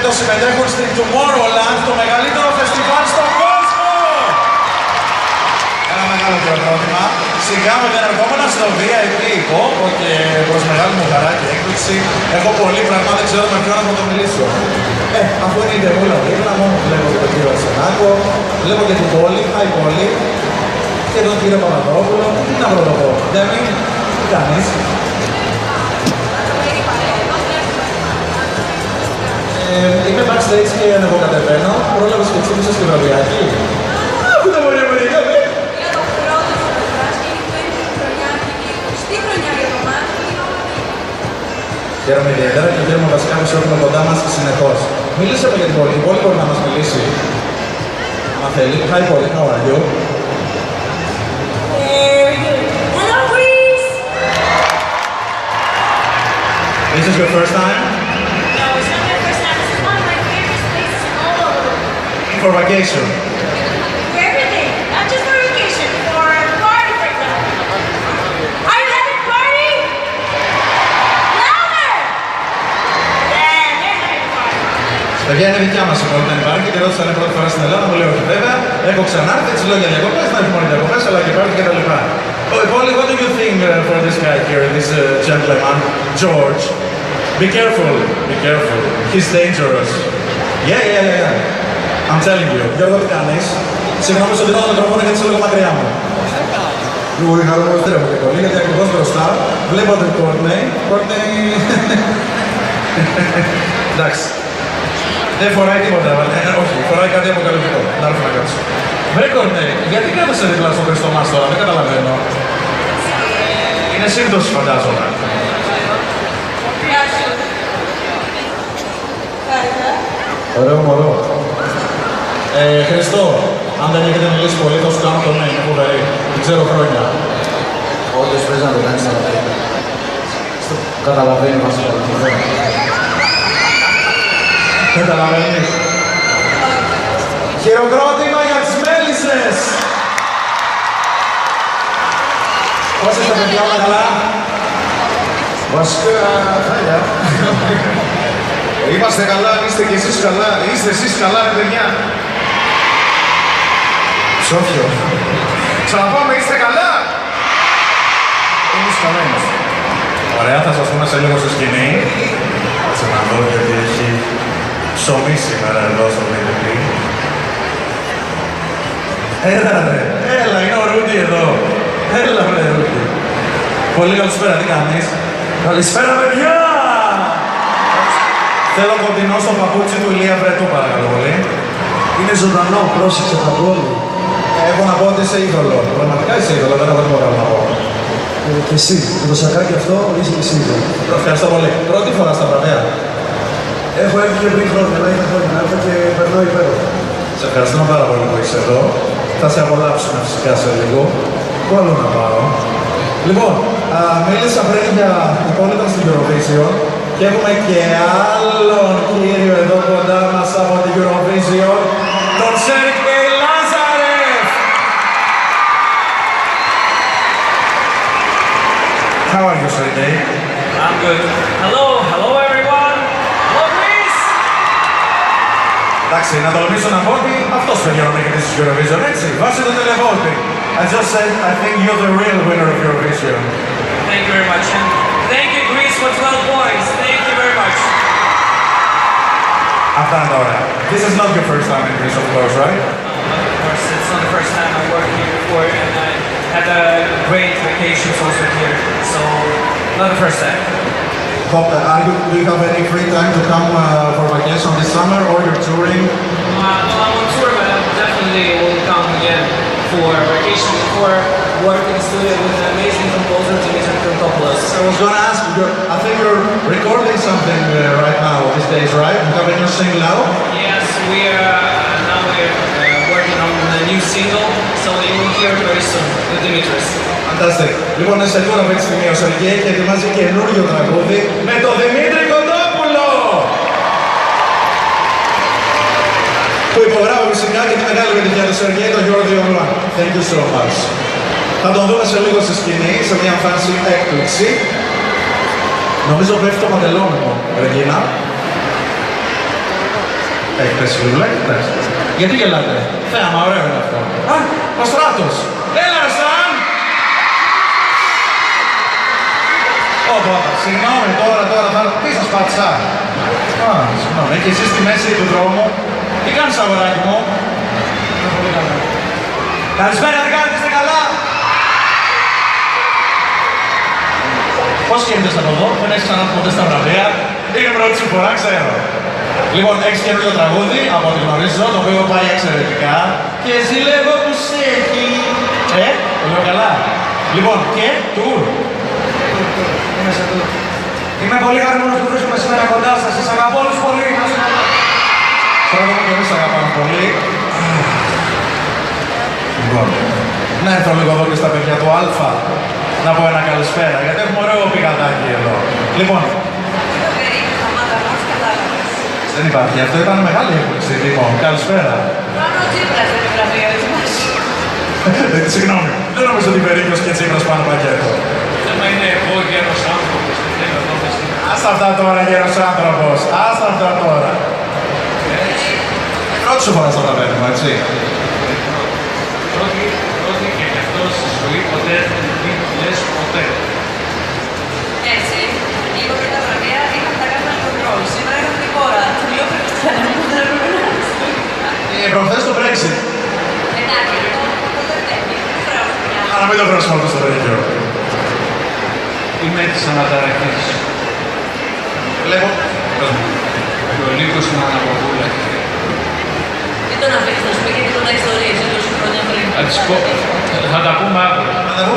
φέτος συμμετέχουν στην Tomorrowland, το μεγαλύτερο φεστιβάλ στον κόσμο! Ένα μεγάλο χειροκρότημα. Σιγά με την ερχόμενα στο VIP Pop και προς μεγάλη μου χαρά και έκπληξη έχω πολύ πράγμα, δεν ξέρω με ποιον να το μιλήσω. Αφού είναι η Τεμούλα δίπλα μου, βλέπω και τον κύριο Αρσενάκο, βλέπω και την πόλη, η πόλη και τον κύριο Παπαδόπουλο. Τι να πρωτοπώ, Ντέμι, τι κάνεις? Είμαι backstage και ανεβοκατεβαίνω, πρόλαβες και ξύπνησες στη βραδιακή. Άκου τα μωρία μου, δικά με! Για το πρώτο σου φωτογράφι, είναι η 20η χρονιά και η 20η χρονιά για το μάτι, είναι όλα δύο. Χαίρομαι ιδιαίτερα και χαίρομαι βασικά που σε έχουμε κοντά μας συνεχώς. Μίλησαμε για την πόλη, η πόλη μπορεί να μας μιλήσει. Αν θέλει. Hi Polly, how are you? Very good. Hello, Greece! This is your first time? No, it's not my first time. This is one of my favorite places in all over the world. For vacation. For everything. Not just for vacation. For a party, for example. Are you having a party? Louder! Yeah, they're having a party. Παιδιά, είναι δικιά μας η πόλη, δεν υπάρχει και ρώτησα αν είναι πρώτη φορά στην Ελλάδα, μου λέει όχι βέβαια. Έχω ξανάρθει, έτσι λέω για διακοπές, δεν έχει μόνο διακοπές, αλλά και πάρτι και τα λοιπά. Polly, what do you think for this guy here, this gentleman, George? Be careful, be careful. He's dangerous. Yeah. I'm telling you. Γιώργο, τι κάνεις? Συγγνώμη, σου δίνω το μικρόφωνο γιατί είσαι λίγο μακριά μου. Πολύ χαρούμενος τρέχω και πολύ, γιατί ακριβώς μπροστά βλέπω την Courtney. Εντάξει. Δεν φοράει τίποτα, όχι, φοράει κάτι αποκαλυπτικό. Να έρθω να κάτσω. Βρε Courtney, γιατί κάθεσαι δίπλα στο Χριστό μας τώρα, δεν καταλαβαίνω. Είναι σύμπτωση φαντάζομαι. Ωραίο μωρό. Χριστό, αν δεν έχετε μιλήσει πολύ, θα σου κάνω το ναι, είναι φοβερή. Την ξέρω χρόνια. Όντως πρέπει να το κάνεις να πει. Καταλαβαίνει μας το Καταλαβαίνεις. Χειροκρότημα για τις μέλισσες. Πώς είστε παιδιά, όλα καλά? Βασικά, χάλια. Είμαστε καλά, είστε κι εσείς καλά. Είστε εσείς καλά, ρε παιδιά. Σόφιο. Ξαναπάμε, είστε καλά. Εμείς καλά είμαστε. Ωραία, θα σας πούμε σε λίγο στη σκηνή. Κάτσε να δω γιατί έχει ψωμί σήμερα εδώ στο VDP. Έλα ρε, έλα, είναι ο Ρούντι εδώ. Έλα ρε Ρούντι. Πολύ καλησπέρα, τι κάνεις? Καλησπέρα παιδιά! Θέλω κοντινό στο παπούτσι του Ηλία Βρετού, παρακαλώ πολύ. Είναι ζωντανό, πρόσεξε τα πόλη. Έχω να πω ότι είσαι είδωλο. Πραγματικά είσαι είδωλο, δεν έχω τίποτα άλλο να πω. Και εσύ, με το σακάκι αυτό είσαι εσύ είδωλο. Ευχαριστώ πολύ. Πρώτη φορά στα βραβεία. Έχω έρθει και πριν χρόνια, αλλά είχα χρόνια να έρθω και περνώ υπέροχα. Σε ευχαριστώ πάρα πολύ που είσαι εδώ. Θα σε απολαύσουμε φυσικά σε λίγο. Πού άλλο να πάω? Λοιπόν, μίλησα πριν για την πόλη ήταν στην Eurovision και έχουμε και άλλον κύριο εδώ κοντά μας από την Eurovision, τον Sergei Lazarev. How are you, Sergei? I'm good. Hello everyone. Hello Greece. Εντάξει, να τολμήσω να πω ότι αυτός φέρνει να νικητής της Eurovision, έτσι, βάσει το τηλεβόλτη. I just said, I think you're the real winner of Eurovision. Thank you very much. And thank you Greece for 12 points. Thank you very much. Αυτά είναι τα ωραία. This is not your first time in Greece, of course, right? Of course, it's not the first time I worked here before, and I had a great vacations also here. So, not the first time. Do you have any free time to come for vacation this summer, or you're touring? Well, I'm on tour, but I definitely will come again for vacation before working in the studio with an amazing composer, Dimitri Kontopoulos. I was going to ask you, I think you're recording something right now these days, right? You have a new single out? Yes, now we're working on the new single, so you will hear it very soon with Dimitris. Fantastic. Λοιπόν, σε τώρα αυτή τη στιγμή ο Σεργέη και ετοιμάζει καινούριο τραγούδι με τον Δημήτρη Κοντόπουλο! Που υπογράφω φυσικά και τη μεγάλη επιτυχία του Σεργέη, τον Γιώργο Online. Thank you so much. Θα τον δούμε σε λίγο στη σκηνή, σε μια εμφάνιση έκπληξη. Νομίζω πέφτει το μοντελόνιμο, Ρεγίνα. Έχει πέσει φιλουλάκι, εντάξει. Γιατί γελάτε? Θέαμα, ωραίο είναι αυτό. Α, ο Στράτος. Έλα, Σαν! Ωπα, συγγνώμη, τώρα, τι σας πάτησα. Α, συγγνώμη, και εσείς στη μέση του δρόμου. Τι κάνεις, αγοράκι μου? Καλησπέρα, τι κάνετε, είστε καλά? Πώς σκέφτεσαι από εδώ, δεν έχεις ξανάρθει ποτέ στα βραβεία. Είναι πρώτη σου φορά, ξέρω. Λοιπόν, έχεις καινούριο τραγούδι, από ό,τι γνωρίζω, το οποίο πάει εξαιρετικά. Και ζηλεύω που σε έχει. Το λέω καλά. Λοιπόν, και tour. Είμαι σε τούτο. Είμαι πολύ χαρούμενος που βρίσκομαι σήμερα κοντά σας. Σας αγαπώ όλους πολύ. Πρώτα μου και εμείς αγαπάμε πολύ. Λοιπόν, να έρθω λίγο εδώ και στα παιδιά του Αλφα να πω ένα καλησπέρα, γιατί έχουμε ωραίο πηγαδάκι εδώ. Λοιπόν, δεν υπάρχει, αυτό ήταν μεγάλη έκπληξη. Λοιπόν, καλησπέρα. Πάνω ο Τσίπρας δεν είναι βραβείο, έτσι μας. Συγγνώμη, δεν νομίζω ότι Περίκος και Τσίπρας πάνω πακέτο. θέμα είναι εγώ γέρος άνθρωπος και θέλω να δω στην... Άστα αυτά τώρα, γέρος άνθρωπος. Άστα αυτά τώρα. Πρώτη σου φορά στο τραπέζι μου, έτσι. Πρώτη και γι' αυτό στη ζωή ποτέ δεν λες ποτέ. Έτσι, λίγο πριν τα βραβεία είχαμε τα κάρτα control. Σήμερα είχαμε την χώρα. Λίγο πριν τα βραβεία. Προχθές το Brexit. Εντάξει, Αλλά μην το χρησιμοποιήσω στο τέτοιο. Είμαι της αναταραχής. Βλέπω. Και ο λίγος είναι αναποδούλα. μην τον αφήσεις να σου πει και τίποτα ιστορίες 20 χρόνια πριν. Θα τα πούμε αύριο. Θα τα πούμε